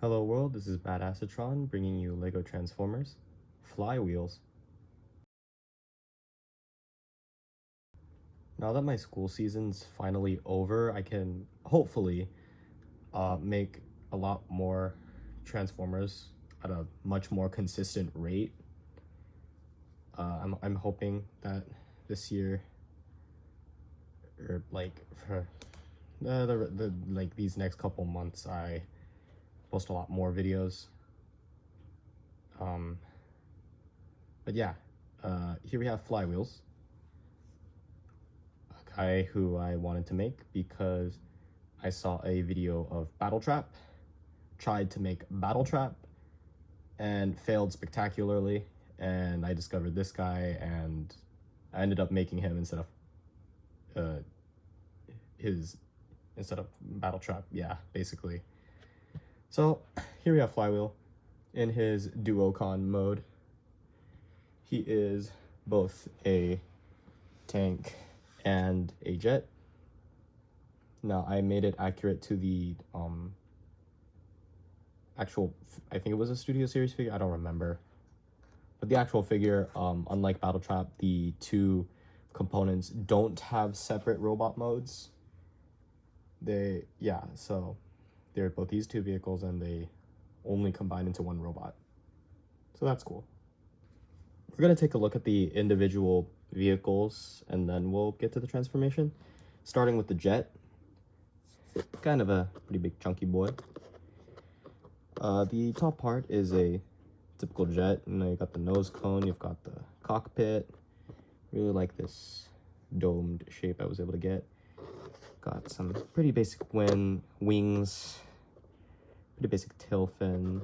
Hello world, this is Badassatron bringing you LEGO Transformers Flywheels. Now that my school season's finally over, I can hopefully make a lot more Transformers at a much more consistent rate. I'm hoping that this year, or like for like these next couple months, I post a lot more videos. But yeah, here we have Flywheels, a guy who I wanted to make because I saw a video of Battle Trap, tried to make Battle Trap, and failed spectacularly. And I discovered this guy, and I ended up making him instead of Battle Trap. Yeah, basically. So here we have Flywheel in his Duocon mode. He is both a tank and a jet. Now I made it accurate to the actual, I think it was a Studio Series figure, I don't remember. But the actual figure, unlike Battle Trap, the two components don't have separate robot modes. So they're both these two vehicles and they only combine into one robot. So that's cool. We're gonna take a look at the individual vehicles and then we'll get to the transformation. Starting with the jet. Kind of a pretty big chunky boy. The top part is a typical jet. You know, you got the nose cone, you've got the cockpit. Really like this domed shape I was able to get. Got some pretty basic wings, pretty basic tail fin.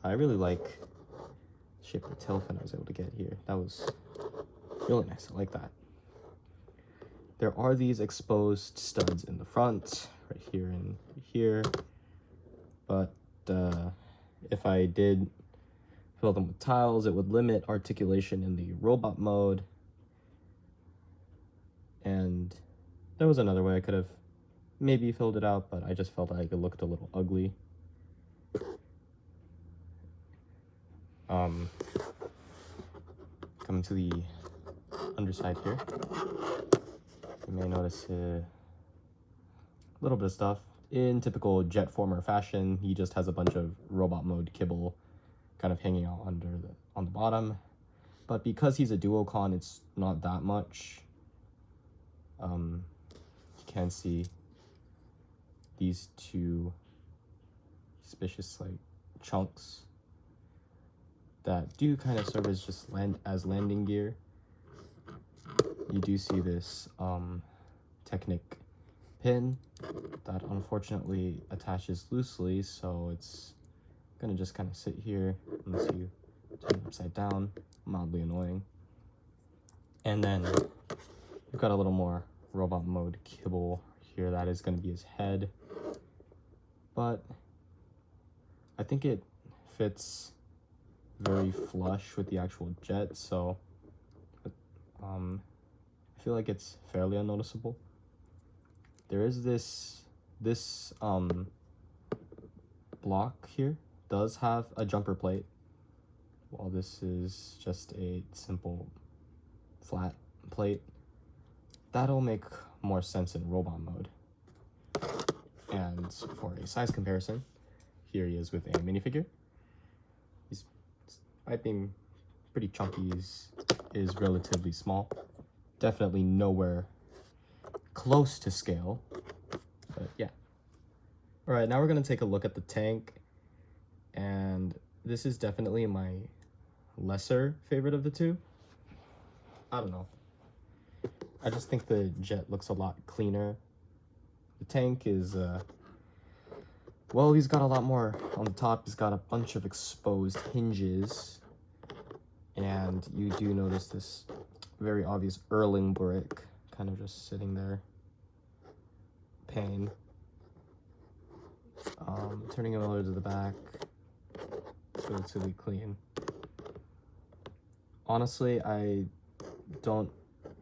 I really like the shape of the tail fin I was able to get here. That was really nice, I like that. There are these exposed studs in the front, right here and here. But if I did fill them with tiles, it would limit articulation in the robot mode. And there was another way I could have maybe filled it out, but I just felt like it looked a little ugly. Coming to the underside here, you may notice a little bit of stuff. In typical Jetformer fashion, he just has a bunch of robot mode kibble kind of hanging out on the bottom. But because he's a Duocon, it's not that much. You can see these two suspicious like chunks that do kind of serve as just landing gear. You do see this Technic pin that unfortunately attaches loosely, so it's gonna just kind of sit here unless you turn it upside down. Mildly annoying. And then we've got a little more robot mode kibble here. That is going to be his head, but I think it fits very flush with the actual jet, so I feel like it's fairly unnoticeable. There is this block here does have a jumper plate, while this is just a simple flat plate. That'll make more sense in robot mode. And for a size comparison, here he is with a minifigure. He's, despite being pretty chunky, is relatively small. Definitely nowhere close to scale, but yeah. All right, now we're gonna take a look at the tank, and this is definitely my lesser favorite of the two. I don't know. I just think the jet looks a lot cleaner. The tank is, well, he's got a lot more on the top. He's got a bunch of exposed hinges. And you do notice this very obvious Erling brick kind of just sitting there. Pain. Turning him over to the back. It's relatively clean. Honestly,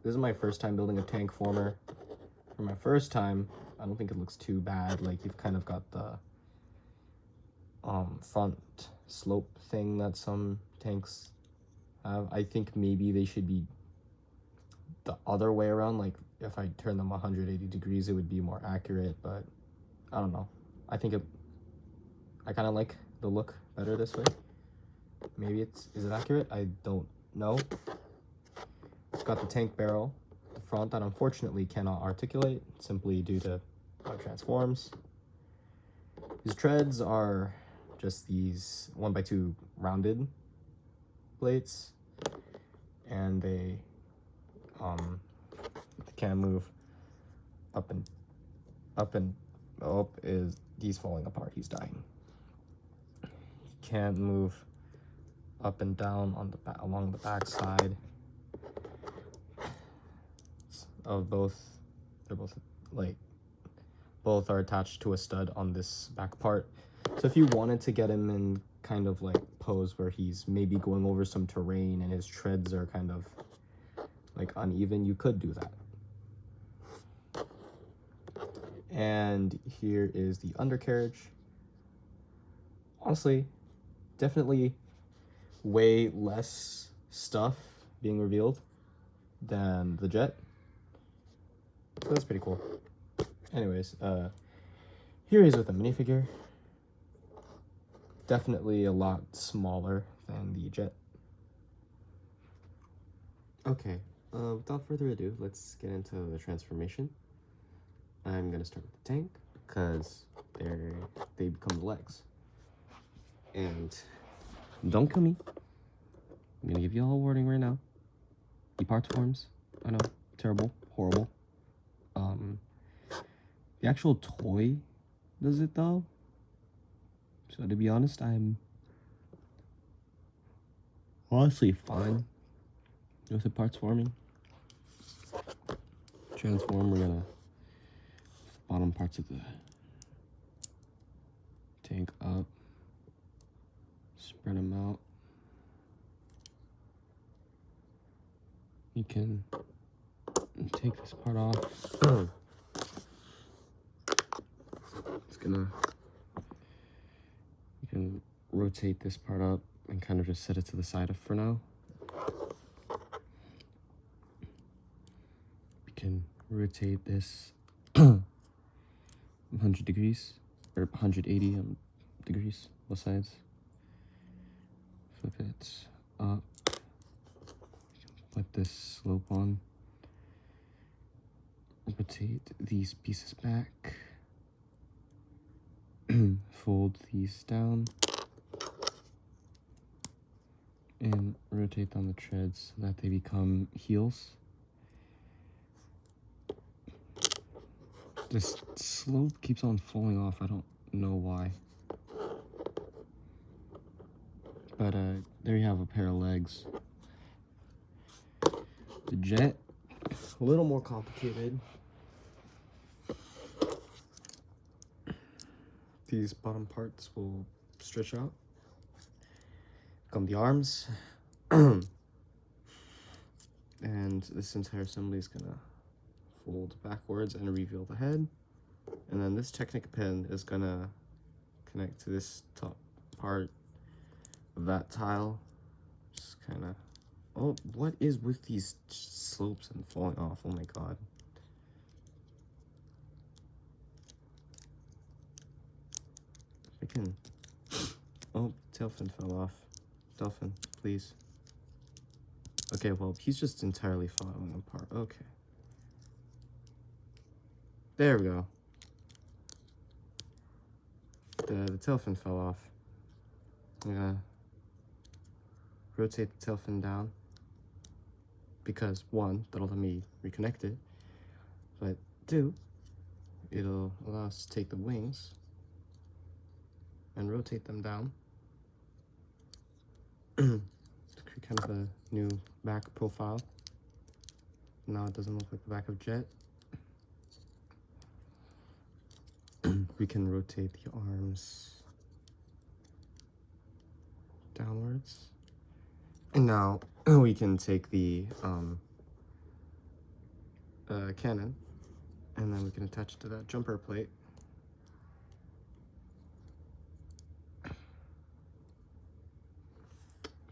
this is my first time building a tank former. For my first time, I don't think it looks too bad. Like, you've kind of got the front slope thing that some tanks have. I think maybe they should be the other way around. Like if I turn them 180 degrees, it would be more accurate, but I don't know. I kind of like the look better this way. Maybe is it accurate? I don't know. It's got the tank barrel, the front that unfortunately cannot articulate simply due to how it transforms. These treads are just these 1x2 rounded plates, and they can move up and oh, he's falling apart, he's dying. He can't move up and down on the along the back side of both. They're both are attached to a stud on this back part. So if you wanted to get him in kind of like pose where he's maybe going over some terrain and his treads are kind of like uneven, you could do that. And here is the undercarriage. Honestly, definitely way less stuff being revealed than the jet. So that's pretty cool. Anyways, here he is with a minifigure. Definitely a lot smaller than the jet. Okay, without further ado, let's get into the transformation. I'm gonna start with the tank because they become the legs. And don't kill me. I'm gonna give you all a warning right now. The parts forms, I know, terrible, horrible. The actual toy does it though. So to be honest, I'm honestly fine with the parts forming. Transform, we're gonna bottom parts of the tank up, spread them out. You can take this part off. You can rotate this part up and kind of just set it to the side for now. You can rotate this 100 degrees or 180 degrees, both sides. Flip it up. Put this slope on. Rotate these pieces back. Fold these down and rotate on the treads so that they become heels. This slope keeps on falling off. I don't know why. But there you have a pair of legs. The jet, a little more complicated. These bottom parts will stretch out, become the arms, and this entire assembly is gonna fold backwards and reveal the head. And then this Technic pin is gonna connect to this top part of that tile. Just kind of, oh, what is with these slopes and falling off? Oh my god. I can, oh, tail fin fell off. Dolphin, please. Okay, well, he's just entirely falling apart. Okay. There we go. The tail fin fell off. I'm gonna rotate the tail fin down because one, that'll let me reconnect it, but two, it'll allow us to take the wings and rotate them down to create kind of a new back profile. Now it doesn't look like the back of Jet. We can rotate the arms downwards. And now we can take the cannon and then we can attach it to that jumper plate.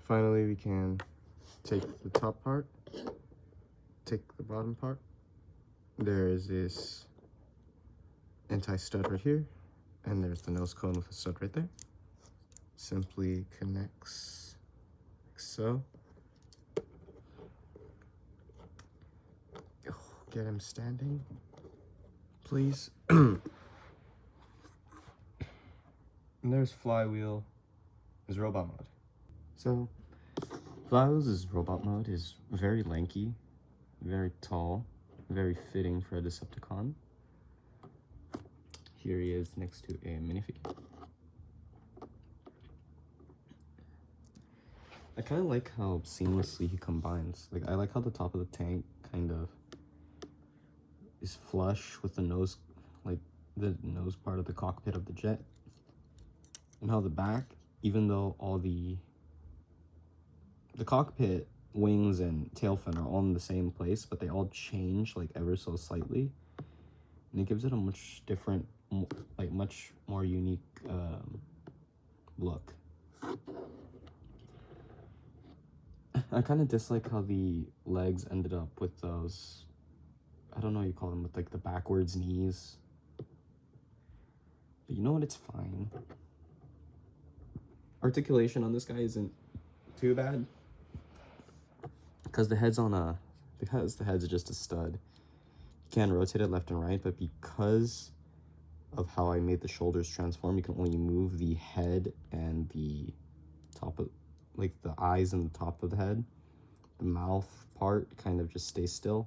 Finally, we can take the top part, take the bottom part. There is this anti-stud right here, and there's the nose cone with a stud right there. Simply connects like so. Oh, get him standing, please. And there's Flywheel, is robot mode. So Flywheels' robot mode is very lanky, very tall, very fitting for a Decepticon. Here he is next to a minifigure. I kind of like how seamlessly he combines. Like, I like how the top of the tank kind of is flush with the nose, like the nose part of the cockpit of the jet. And how the back, even though all the cockpit, wings, and tail fin are all in the same place, but they all change like ever so slightly. And it gives it a much different, like much more unique look. I kind of dislike how the legs ended up with those, I don't know what you call them, with like the backwards knees. But you know what, it's fine. Articulation on this guy isn't too bad, because the head's on a, because the head's just a stud. You can rotate it left and right, but because of how I made the shoulders transform, you can only move the head and the top of, like the eyes and the top of the head. The mouth part kind of just stays still.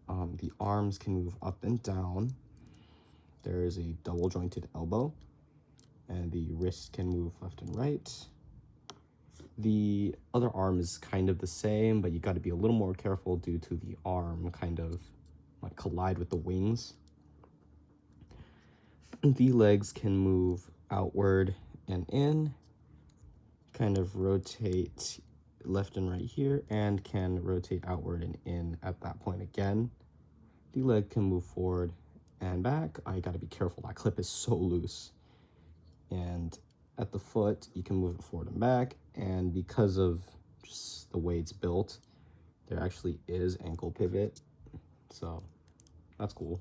The arms can move up and down. There is a double jointed elbow, and the wrist can move left and right. The other arm is kind of the same, but you got to be a little more careful due to the arm kind of like collide with the wings. The legs can move outward and in, kind of rotate left and right here, and can rotate outward and in at that point again. The leg can move forward and back. I gotta be careful, that clip is so loose. And at the foot, you can move it forward and back, and because of just the way it's built, there actually is ankle pivot, so that's cool.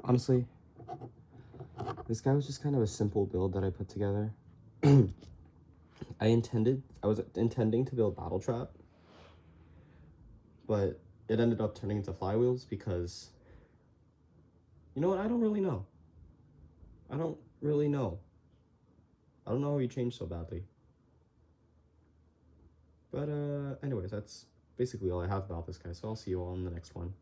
Honestly, this guy was just kind of a simple build that I put together. I was intending to build Battle Trap, but it ended up turning into Flywheels because, you know what, I don't really know. I don't know how he changed so badly. But anyways, that's basically all I have about this guy, so I'll see you all in the next one.